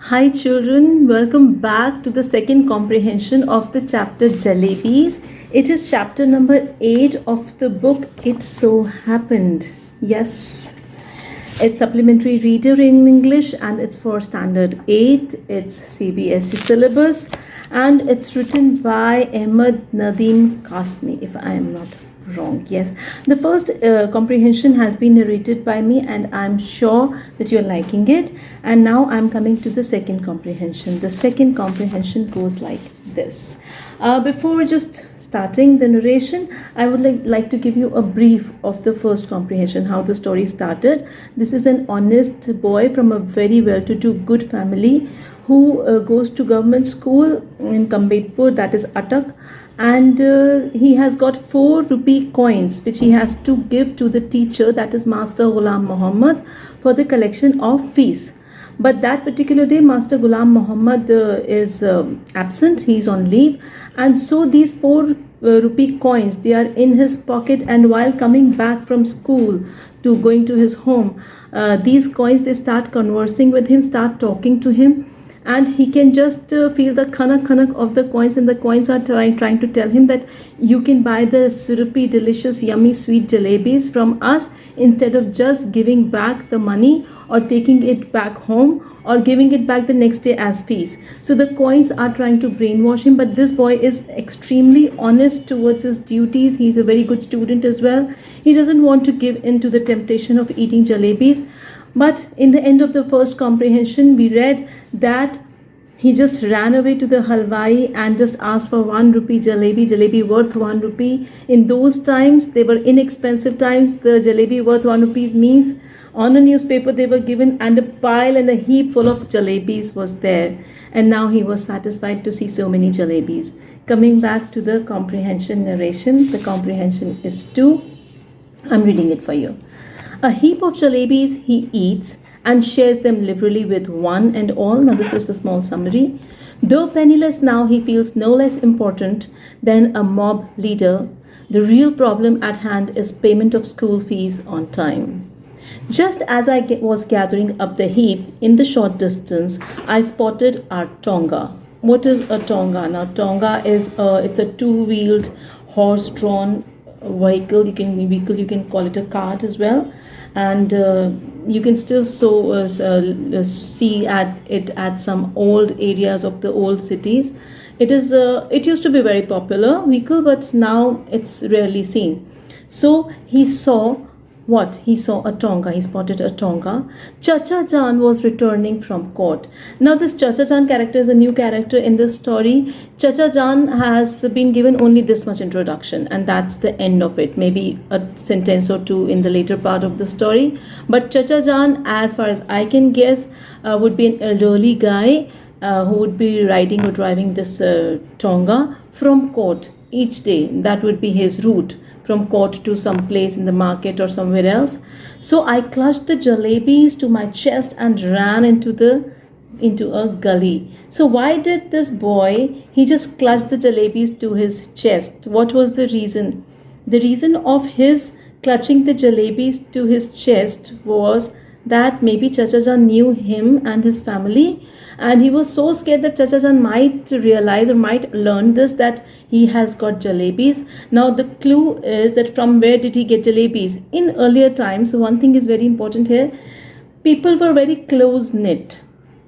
Hi children, welcome back to the second comprehension of the chapter Jalebis. It is chapter number 8 of the book It So Happened. Yes, it's supplementary reader in English and it's for standard 8. It's CBSE syllabus and it's written by Ahmed Nadeem Kasmi, if I am not wrong. Yes, the first comprehension has been narrated by me and I'm sure that you're liking it. And now I'm coming to the second comprehension. The second comprehension goes like this. Before just starting the narration, I would like to give you a brief of the first comprehension, how the story started. This is an honest boy from a very well-to-do good family who goes to government school in Kambetpur, that is Atak, and he has got 4 rupee coins which he has to give to the teacher, that is Master Ghulam Muhammad, for the collection of fees. But that particular day, Master Ghulam Muhammad is absent, he is on leave, and so these 4 rupee coins, they are in his pocket, and while coming back from school to going to his home, these coins, they start conversing with him, start talking to him, and he can just feel the khanak of the coins, and the coins are trying to tell him that you can buy the syrupy, delicious, yummy, sweet jalebis from us instead of just giving back the money or taking it back home or giving it back the next day as fees. So the coins are trying to brainwash him, but this boy is extremely honest towards his duties. He's a very good student as well. He doesn't want to give in to the temptation of eating jalebis. But in the end of the first comprehension, we read that he just ran away to the halwai and just asked for 1 rupee jalebi worth 1 rupee. In those times, they were inexpensive times. The jalebi worth 1 rupee means on a newspaper they were given, and a pile and a heap full of jalebis was there. And now he was satisfied to see so many jalebis. Coming back to the comprehension narration, the comprehension is 2. I'm reading it for you. A heap of jalebis he eats and shares them liberally with one and all. Now this is the small summary. Though penniless now, he feels no less important than a mob leader. The real problem at hand is payment of school fees on time. Just as I was gathering up the heap, in the short distance, I spotted our tonga. What is a tonga? Now tonga is it's a 2-wheeled horse-drawn vehicle. You can call it a cart as well, and you can still see it at some old areas of the old cities. It used to be a very popular vehicle, but now it's rarely seen. So he saw what? He saw a tonga. He spotted a tonga. Chacha Jan was returning from court. Now this Chacha Jan character is a new character in this story. Chacha Jan has been given only this much introduction, and that's the end of it. Maybe a sentence or two in the later part of the story. But Chacha Jan, as far as I can guess, would be an elderly guy who would be riding or driving this tonga from court each day. That would be his route, from court to some place in the market or somewhere else. So I clutched the jalebis to my chest and ran into a gully. So why did this boy, he just clutched the jalebis to his chest? What was the reason? The reason of his clutching the jalebis to his chest was that maybe Chacha Jan knew him and his family, and he was so scared that Chacha Jan might realize or might learn this, that he has got jalebis. Now the clue is that from where did he get jalebis? In earlier times, one thing is very important here. People were very close knit.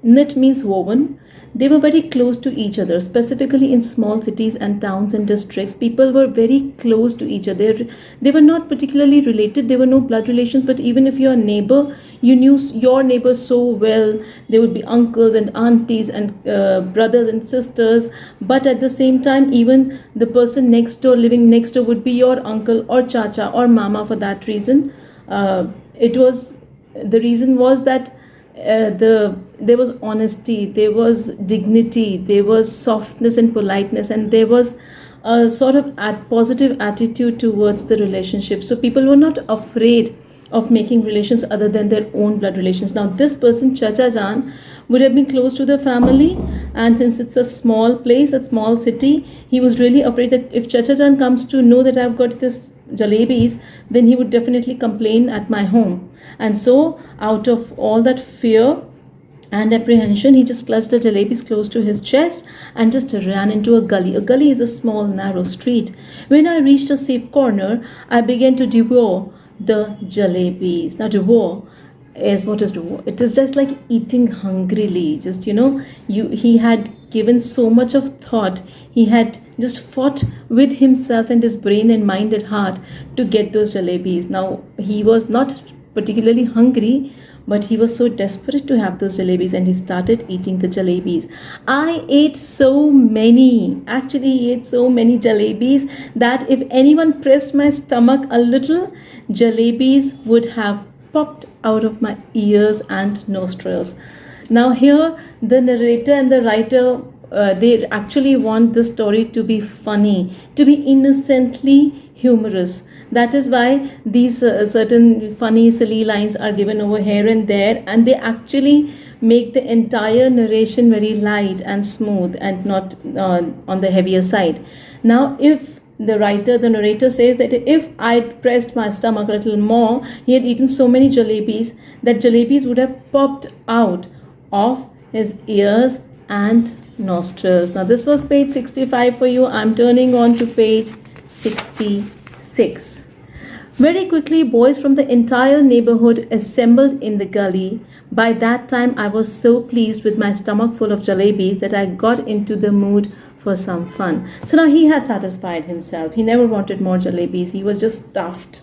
Knit means woven. They were very close to each other, specifically in small cities and towns and districts. People were very close to each other. They were not particularly related. There were no blood relations, but even if you're a neighbor, you knew your neighbors so well. There would be uncles and aunties and brothers and sisters. But at the same time, even the person next door, living next door, would be your uncle or chacha or mama for that reason. The reason was that there was honesty, there was dignity, there was softness and politeness, and there was a sort of positive attitude towards the relationship. So people were not afraid of making relations other than their own blood relations. Now this person, Chacha Jan, would have been close to the family, and since it's a small place, a small city, he was really afraid that if Chacha Jan comes to know that I've got this jalebis, then he would definitely complain at my home. And so out of all that fear, and apprehension, he just clutched the jalebis close to his chest and just ran into a gully. A gully is a small, narrow street. When I reached a safe corner, I began to devour the jalebis. Now, devour is what is devour? It is just like eating hungrily. Just, he had given so much of thought. He had just fought with himself and his brain and mind and heart to get those jalebis. Now, he was not particularly hungry, but he was so desperate to have those jalebis and he started eating the jalebis. I ate so many, actually he ate so many jalebis that if anyone pressed my stomach a little, jalebis would have popped out of my ears and nostrils. Now here the narrator and the writer, they actually want the story to be funny, to be innocently humorous. That is why these certain funny, silly lines are given over here and there, and they actually make the entire narration very light and smooth and not on the heavier side. Now, if the narrator says that if I'd pressed my stomach a little more, he had eaten so many jalebis that jalebis would have popped out of his ears and nostrils. Now, this was page 65 for you. I'm turning on to page 66. Very quickly, boys from the entire neighborhood assembled in the gully. By that time, I was so pleased with my stomach full of jalebis that I got into the mood for some fun. So now he had satisfied himself. He never wanted more jalebis. He was just stuffed.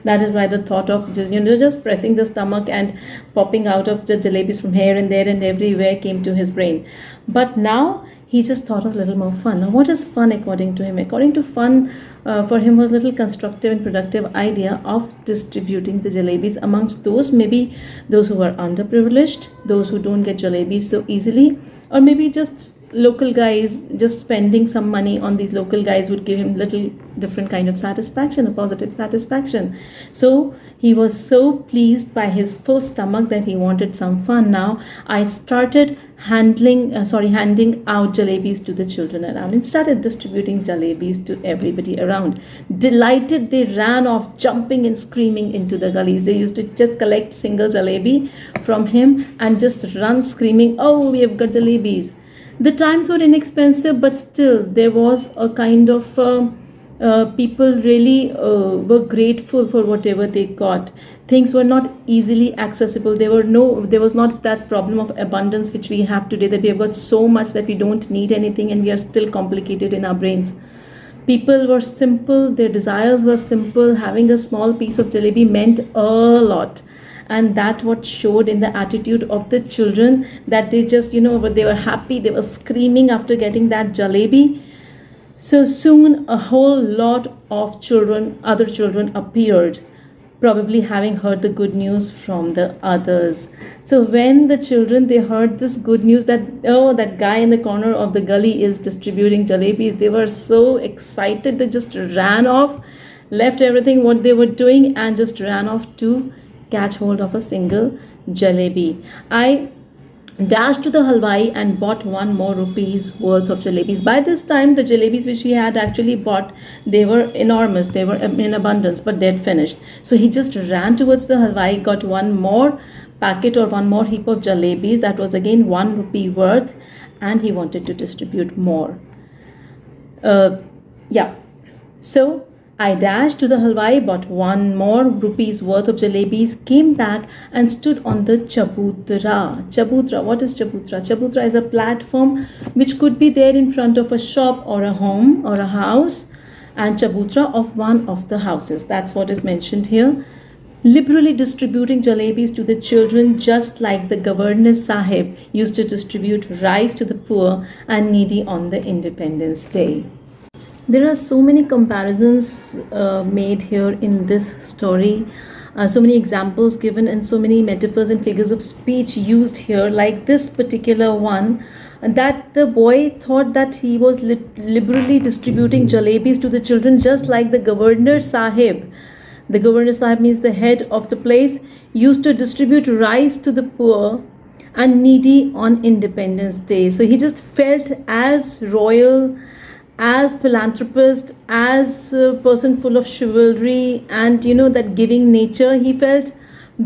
That is why the thought of just pressing the stomach and popping out of the jalebis from here and there and everywhere came to his brain. But now he just thought of a little more fun. Now, what is fun according to him? According to fun, for him was a little constructive and productive idea of distributing the jalebis amongst those, maybe those who are underprivileged, those who don't get jalebis so easily, or maybe just local guys. Just spending some money on these local guys would give him little different kind of satisfaction, a positive satisfaction. So he was so pleased by his full stomach that he wanted some fun. Now I started handing out jalebis to the children around and started distributing jalebis to everybody around. Delighted, they ran off, jumping and screaming into the gullies. They used to just collect single jalebi from him and just run screaming, "Oh, we have got jalebis." The times were inexpensive, but still there was a kind of people really were grateful for whatever they got. Things were not easily accessible. There was not that problem of abundance which we have today, that we have got so much that we don't need anything and we are still complicated in our brains. People were simple, their desires were simple. Having a small piece of jalebi meant a lot. And that what showed in the attitude of the children, that they just, they were happy, they were screaming after getting that jalebi. So soon a whole lot of other children appeared, probably having heard the good news from the others. So when the children, they heard this good news that, oh, that guy in the corner of the gully is distributing jalebis, they were so excited. They just ran off, left everything what they were doing and just ran off to catch hold of a single jalebi. I dashed to the halwai and bought one more rupees worth of jalebis. By this time, the jalebis which he had actually bought, they were enormous, they were in abundance, but they had finished. So he just ran towards the halwai, got one more packet or one more heap of jalebis, that was again 1 rupee worth, and he wanted to distribute more. So I dashed to the halwai, bought 1 more rupees worth of jalebis, came back and stood on the chabutra. Chabutra, what is chabutra? Chabutra is a platform which could be there in front of a shop or a home or a house, and chabutra of one of the houses. That's what is mentioned here. Liberally distributing jalebis to the children, just like the Governor Sahib used to distribute rice to the poor and needy on the Independence Day. There are so many comparisons made here in this story, so many examples given and so many metaphors and figures of speech used here, like this particular one, that the boy thought that he was liberally distributing jalebis to the children, just like the Governor Sahib. The Governor Sahib means the head of the place, used to distribute rice to the poor and needy on Independence Day. So he just felt as royal, as philanthropist, as a person full of chivalry and that giving nature. He felt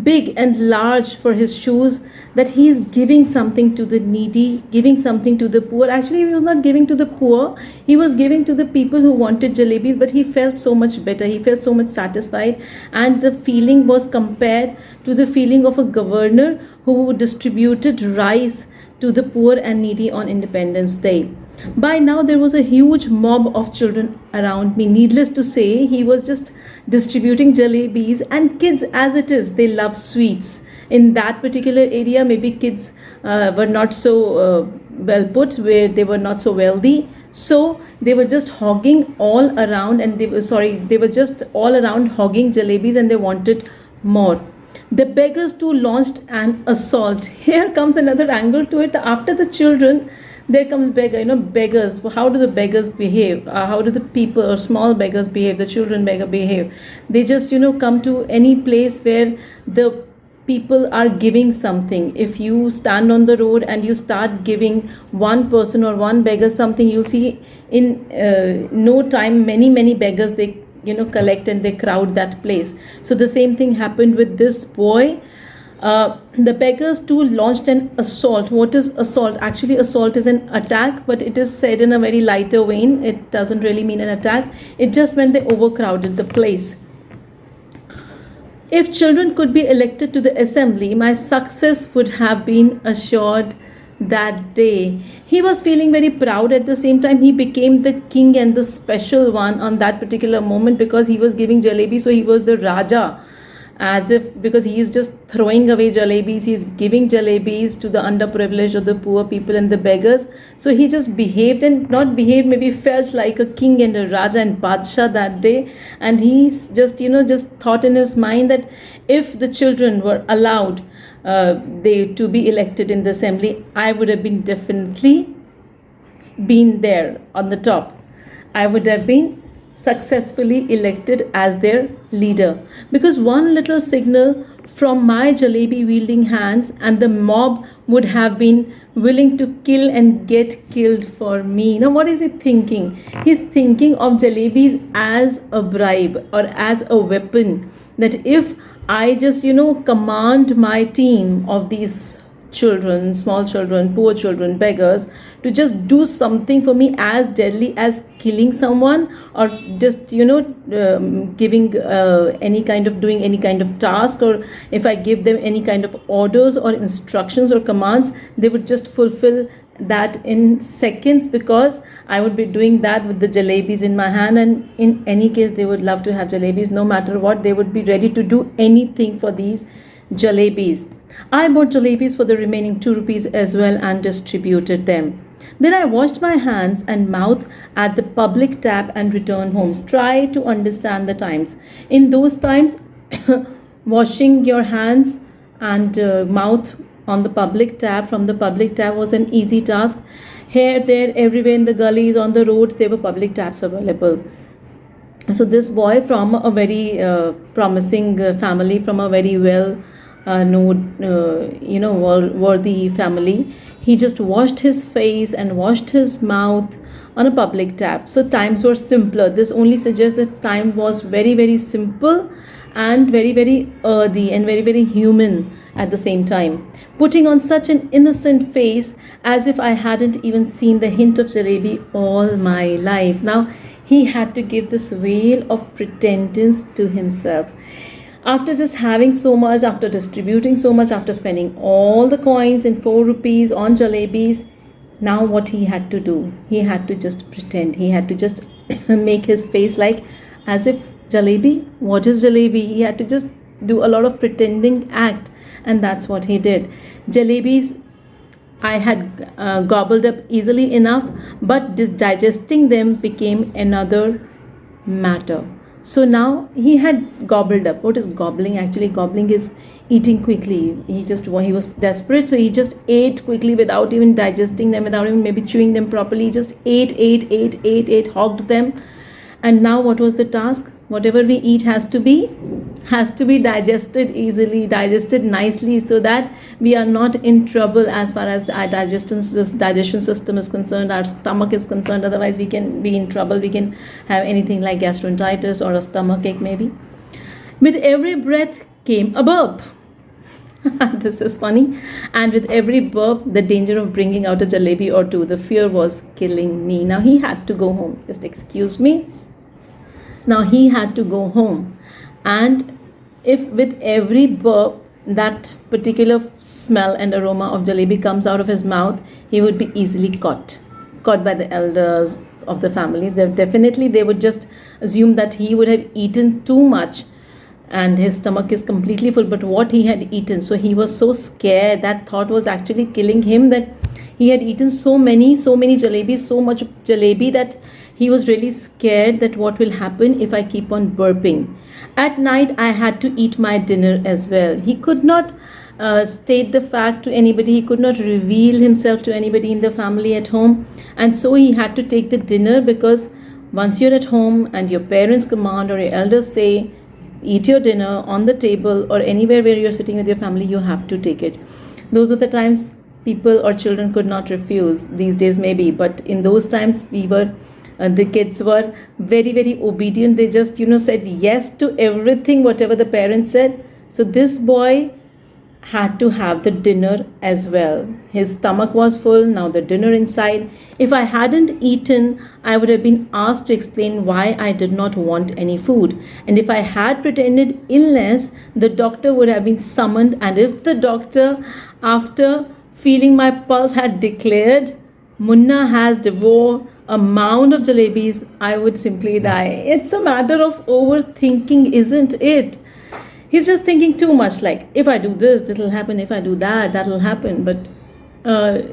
big and large for his shoes, that he is giving something to the needy, giving something to the poor. Actually, he was not giving to the poor, he was giving to the people who wanted jalebis, but he felt so much better, he felt so much satisfied. And the feeling was compared to the feeling of a governor who distributed rice to the poor and needy on Independence Day. By now, there was a huge mob of children around me. Needless to say, he was just distributing jalebis, and kids, as it is, they love sweets. In that particular area, maybe kids were not so well put, where they were not so wealthy. So they were just hogging all around, and they were just all around hogging jalebis, and they wanted more. The beggars too launched an assault. Here comes another angle to it. After the children, there comes beggar. Beggars. How do the beggars behave? How do the people or small beggars behave? The children beggar behave. They just come to any place where the people are giving something. If you stand on the road and you start giving one person or one beggar something, you'll see in no time many beggars, they collect and they crowd that place. So the same thing happened with this boy. The beggars too launched an assault. What is assault? Actually, assault is an attack, but it is said in a very lighter vein. It doesn't really mean an attack. It just meant they overcrowded the place. If children could be elected to the assembly, my success would have been assured that day. He was feeling very proud. At the same time, he became the king and the special one on that particular moment, because he was giving jalebi, so he was the Raja. As if, because he is just throwing away jalebis, he is giving jalebis to the underprivileged or the poor people and the beggars. So he just behaved, and not behaved, maybe felt like a king and a Raja and Badshah that day. And he's just thought in his mind that if the children were allowed they to be elected in the assembly, I would have been definitely been there on the top. I would have been successfully elected as their leader, because one little signal from my jalebi wielding hands and the mob would have been willing to kill and get killed for me. Now, what is he thinking? He's thinking of jalebis as a bribe or as a weapon, that if I just command my team of these children, small children, poor children, beggars, to just do something for me as deadly as killing someone, or just giving any kind of doing any kind of task, or if I give them any kind of orders or instructions or commands, they would just fulfill that in seconds, because I would be doing that with the jalebis in my hand. And in any case, they would love to have jalebis. No matter what, they would be ready to do anything for these jalebis. I bought jalebis for the remaining 2 rupees as well and distributed them. Then I washed my hands and mouth at the public tap and returned home. Try to understand the times. In those times, washing your hands and mouth on the public tap, from the public tap, was an easy task. Here, there, everywhere in the gullies, on the roads, there were public taps available. So this boy from a very promising family, from a very worthy family, he just washed his face and washed his mouth on a public tap. So times were simpler. This only suggests that time was very, very simple and very, very earthy and very, very human at the same time. Putting on such an innocent face as if I hadn't even seen the hint of jalebi all my life. Now, he had to give this veil of pretense to himself. After just having so much, after distributing so much, after spending all the coins in 4 rupees on jalebis, now what he had to do? He had to just pretend. He had to just make his face like as if jalebi, what is jalebi? He had to just do a lot of pretending act, and that's what he did. Jalebis I had gobbled up easily enough, but digesting them became another matter. So now he had gobbled up. What is gobbling? Actually, gobbling is eating quickly. He was desperate, so he just ate quickly without even digesting them, without even maybe chewing them properly. He just ate, hogged them. And now what was the task? Whatever we eat has to be digested easily, digested nicely, so that we are not in trouble as far as our digestion system is concerned, our stomach is concerned. Otherwise we can be in trouble. We can have anything like gastroenteritis or a stomachache maybe. With every breath came a burp. This is funny. And with every burp, the danger of bringing out a jalebi or two, the fear was killing me. Now he had to go home. Just excuse me. Now he had to go home. And if with every burp, that particular smell and aroma of jalebi comes out of his mouth, he would be easily caught by the elders of the family. They would just assume that he would have eaten too much and his stomach is completely full, but what he had eaten, so he was so scared. That thought was actually killing him, that he had eaten so many jalebis, so much jalebi, that he was really scared that what will happen if I keep on burping. At night I had to eat my dinner as well. He could not state the fact to anybody. He could not reveal himself to anybody in the family at home, and so he had to take the dinner, because once you're at home and your parents command or your elders say eat your dinner on the table or anywhere where you're sitting with your family, you have to take it. Those are the times people or children could not refuse. These days maybe, but in those times the kids were very obedient. They just said yes to everything whatever the parents said. So this boy had to have the dinner as well. His stomach was full, now the dinner inside. If I hadn't eaten, I would have been asked to explain why I did not want any food. And if I had pretended illness, the doctor would have been summoned. And if the doctor, after feeling my pulse, had declared, Munna has devoured a mound of jalebis, I would simply die. It's a matter of overthinking, isn't it? He's just thinking too much, like, if I do this, this will happen. If I do that, that will happen. But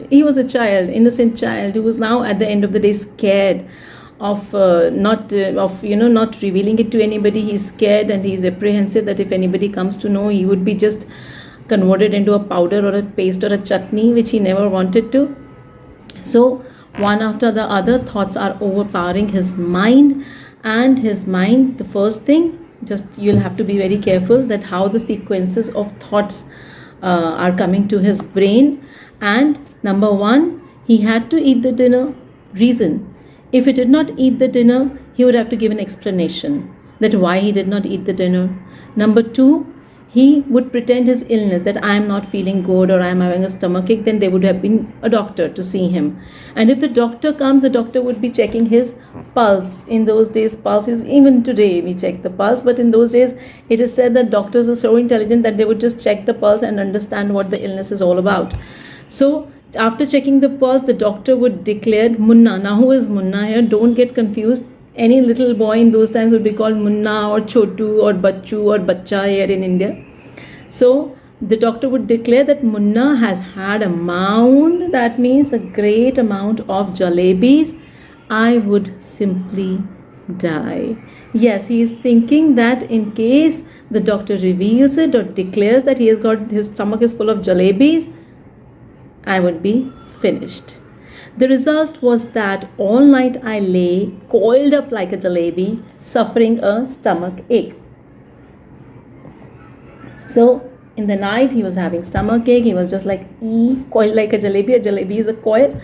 he was a child, innocent child, who was now at the end of the day scared of not revealing it to anybody. He's scared and he's apprehensive that if anybody comes to know, he would be just converted into a powder or a paste or a chutney, which he never wanted to. So one after the other, thoughts are overpowering his mind. And his mind, the first thing, just you'll have to be very careful that how the sequences of thoughts are coming to his brain. And number one, he had to eat the dinner. Reason: if he did not eat the dinner, he would have to give an explanation that why he did not eat the dinner. Number two, he would pretend his illness, that I am not feeling good or I am having a stomachache. Then there would have been a doctor to see him. And if the doctor comes, the doctor would be checking his pulse. In those days, pulse is, even today we check the pulse, but in those days it is said that doctors were so intelligent that they would just check the pulse and understand what the illness is all about. So after checking the pulse, the doctor would declare Munna. Now who is Munna here? Don't get confused. Any little boy in those times would be called Munna or Chotu or Bachchu or Bacha here in India. So the doctor would declare that Munna has had a mound, that means a great amount of jalebis. I would simply die. Yes, he is thinking that in case the doctor reveals it or declares that his stomach is full of jalebis, I would be finished. The result was that all night I lay coiled up like a jalebi, suffering a stomach ache. So in the night he was having stomach ache. He was just like coiled like a jalebi. A jalebi is a coil.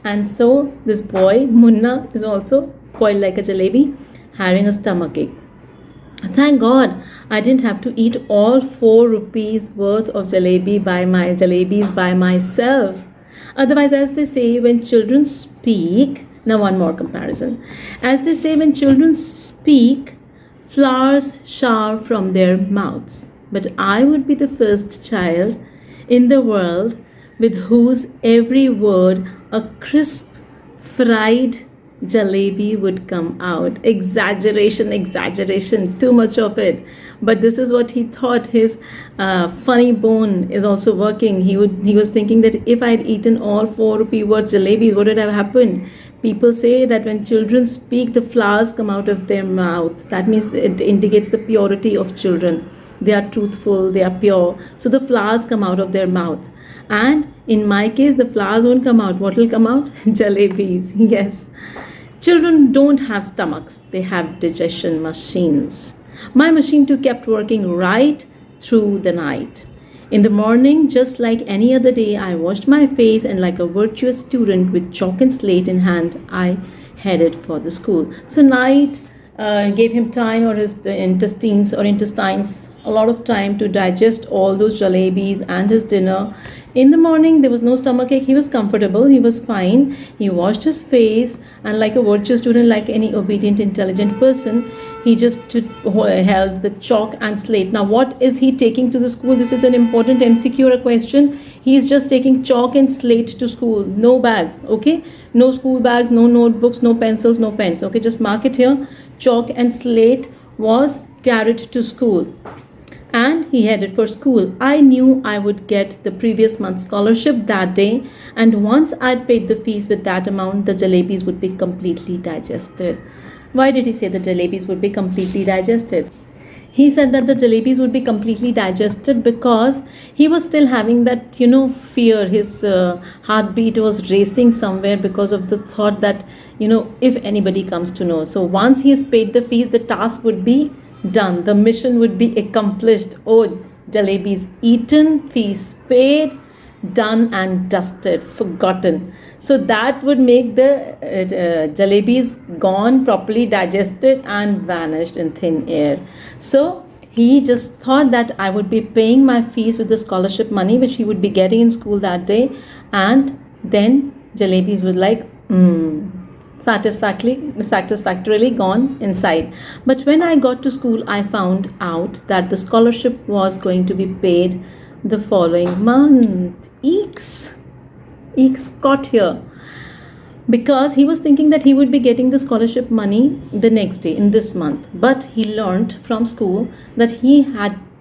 And so this boy, Munna, is also coiled like a jalebi, having a stomach ache. Thank God I didn't have to eat all 4 rupees worth of jalebis by myself. Otherwise, as they say, when children speak, now one more comparison. As they say, when children speak, flowers shower from their mouths. But I would be the first child in the world with whose every word a crisp fried jalebi would come out. Exaggeration, too much of it. But this is what he thought. His funny bone is also working. He was thinking that if I had eaten all 4 rupee worth jalebis, what would have happened? People say that when children speak, the flowers come out of their mouth. That means it indicates the purity of children. They are truthful, they are pure. So the flowers come out of their mouth. And in my case, the flowers won't come out. What will come out? Jalebis. Yes. Children don't have stomachs. They have digestion machines. My machine too kept working right through the night. In the morning, just like any other day, I washed my face and like a virtuous student with chalk and slate in hand, I headed for the school. So night gave him time, or his intestines a lot of time to digest all those jalebis and his dinner. In the morning, there was no stomachache. He was comfortable. He was fine. He washed his face, and like a virtuous student, like any obedient, intelligent person, he just held the chalk and slate. Now, what is he taking to the school? This is an important MCQ question. He is just taking chalk and slate to school. No bag, okay? No school bags, no notebooks, no pencils, no pens. Okay, just mark it here. Chalk and slate was carried to school. And he headed for school. I knew I would get the previous month's scholarship that day, and once I'd paid the fees with that amount, the jalebis would be completely digested. Why did he say the jalebis would be completely digested? He said that the jalebis would be completely digested because he was still having that, fear. His heartbeat was racing somewhere because of the thought that, if anybody comes to know. So once he has paid the fees, the task would be done. The mission would be accomplished. Oh, jalebis eaten, fees paid, done and dusted, forgotten. So that would make the jalebis gone, properly digested and vanished in thin air. So he just thought that I would be paying my fees with the scholarship money which he would be getting in school that day, and then jalebis would satisfactorily gone inside. But when I got to school, I found out that the scholarship was going to be paid the following month. Eeks got here, because he was thinking that he would be getting the scholarship money the next day in this month, but he learned from school that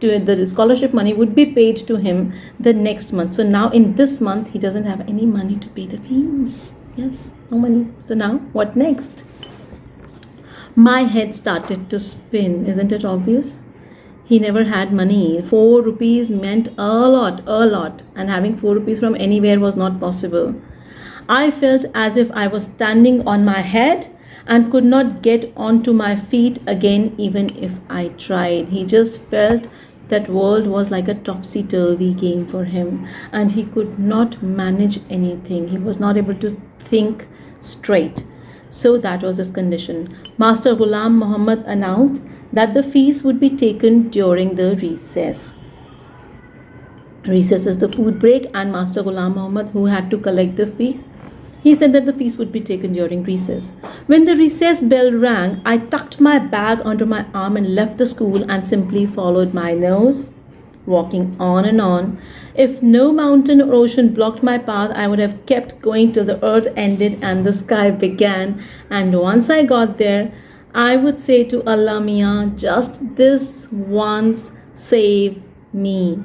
the scholarship money would be paid to him the next month. So now in this month he doesn't have any money to pay the fees. Yes, no money. So now what next? My head started to spin. Isn't it obvious? He never had money. 4 rupees meant a lot, and having 4 rupees from anywhere was not possible. I felt as if I was standing on my head and could not get onto my feet again even if I tried. He just felt that world was like a topsy-turvy game for him, and he could not manage anything. He was not able to think straight. So that was his condition. Master Ghulam Muhammad announced that the fees would be taken during the recess. Recess is the food break, and Master Ghulam Muhammad, who had to collect the fees, he said that the fees would be taken during recess. When the recess bell rang, I tucked my bag under my arm and left the school and simply followed my nose, walking on and on. If no mountain or ocean blocked my path, I would have kept going till the earth ended and the sky began. And once I got there, I would say to Allah Mia, just this once, save me.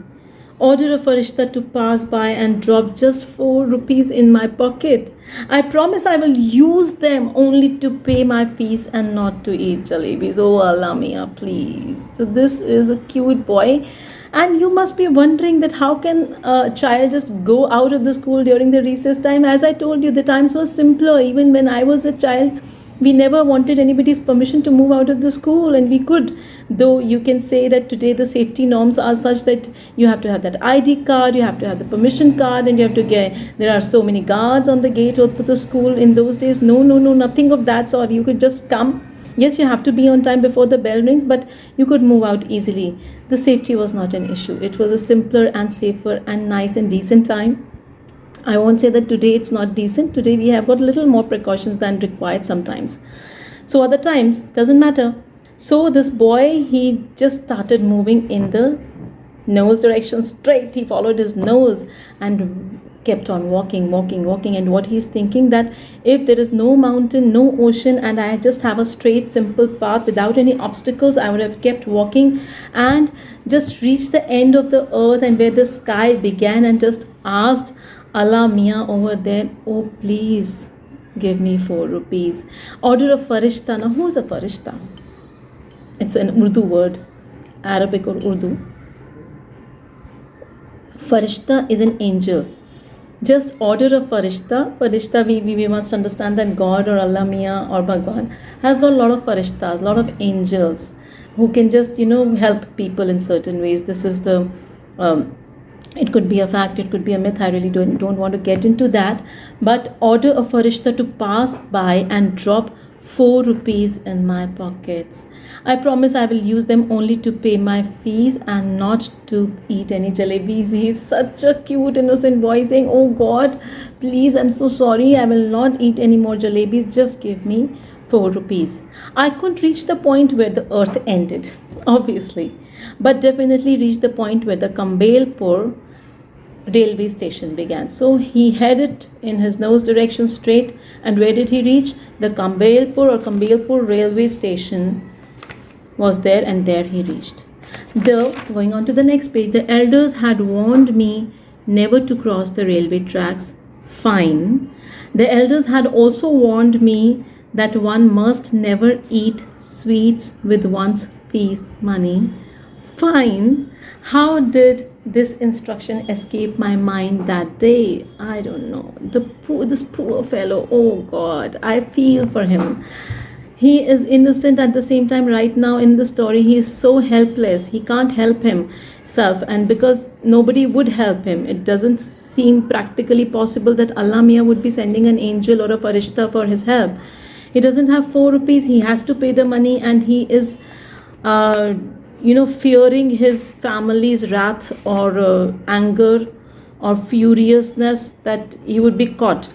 Order a farishta to pass by and drop just 4 rupees in my pocket. I promise I will use them only to pay my fees and not to eat jalebis. Oh Allah Mia, please. So this is a cute boy. And you must be wondering that how can a child just go out of the school during the recess time? As I told you, the times were simpler. Even when I was a child, we never wanted anybody's permission to move out of the school, and we could. Though you can say that today the safety norms are such that you have to have that ID card, you have to have the permission card, and you have to there are so many guards on the gate of the school. In those days, no, nothing of that sort. You could just come. Yes, you have to be on time before the bell rings, but you could move out easily. The safety was not an issue. It was a simpler and safer and nice and decent time. I won't say that today it's not decent. Today we have got a little more precautions than required sometimes. So other times, doesn't matter. So this boy, he just started moving in the nose direction straight. He followed his nose and kept on walking. And what he's thinking, that if there is no mountain, no ocean, and I just have a straight, simple path without any obstacles, I would have kept walking and just reached the end of the earth and where the sky began, and just asked Allah Mia over there, oh please give me 4 rupees. Order a farishta. Now who's a farishta? It's an Urdu word, Arabic or Urdu. Farishta is an angel. Just order a farishta. Farishta, we must understand that God or Allah Mia or Bhagwan has got a lot of farishtas, a lot of angels who can just, help people in certain ways. This is the it could be a fact, it could be a myth. I really don't want to get into that. But order a farishta to pass by and drop 4 rupees in my pockets. I promise I will use them only to pay my fees and not to eat any jalebis. He is such a cute, innocent boy saying, oh God, please, I'm so sorry. I will not eat any more jalebis. Just give me 4 rupees. I couldn't reach the point where the earth ended, obviously, but definitely reached the point where the Kambelpur railway station began. So he headed in his nose direction straight, and where did he reach? The Kambelpur railway station was there, and there he reached. Going on to the next page, the elders had warned me never to cross the railway tracks. Fine. The elders had also warned me that one must never eat sweets with one's fees money. Fine. How did this instruction escape my mind that day? I don't know. This poor fellow, oh God, I feel for him. He is innocent at the same time. Right now in the story, he is so helpless. He can't help himself, and because nobody would help him, it doesn't seem practically possible that Allah Mia would be sending an angel or a farishta for his help. He doesn't have 4 rupees. He has to pay the money, and he is fearing his family's wrath or anger or furiousness that he would be caught.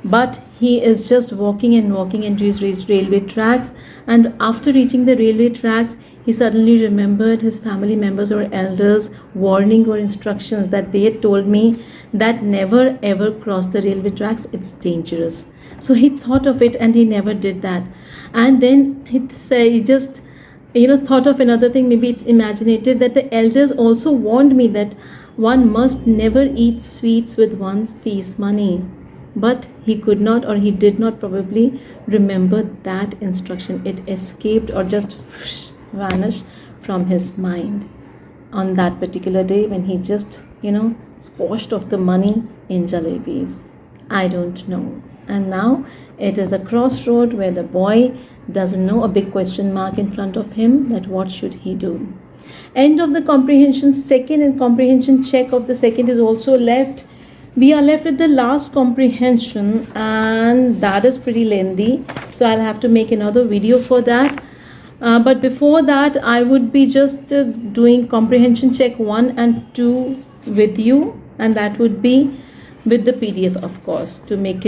But he is just walking into his railway tracks, and after reaching the railway tracks, he suddenly remembered his family members or elders warning or instructions that they had told me that never ever cross the railway tracks, it's dangerous. So he thought of it and he never did that. And then he just thought of another thing, maybe it's imaginative, that the elders also warned me that one must never eat sweets with one's fees money. But he could not, or he did not probably remember that instruction. It escaped or just vanished from his mind on that particular day when he just squashed off the money in jalebis. I don't know. And now it is a crossroad where the boy doesn't know, a big question mark in front of him, that what should he do. End of the comprehension second, and comprehension check of the second is also left. We are left with the last comprehension, and that is pretty lengthy, so I'll have to make another video for that. But before that, I would be just doing comprehension check 1 and 2 with you, and that would be with the PDF, of course, to make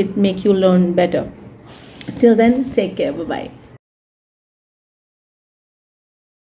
you learn better. Till then, take care. Bye bye.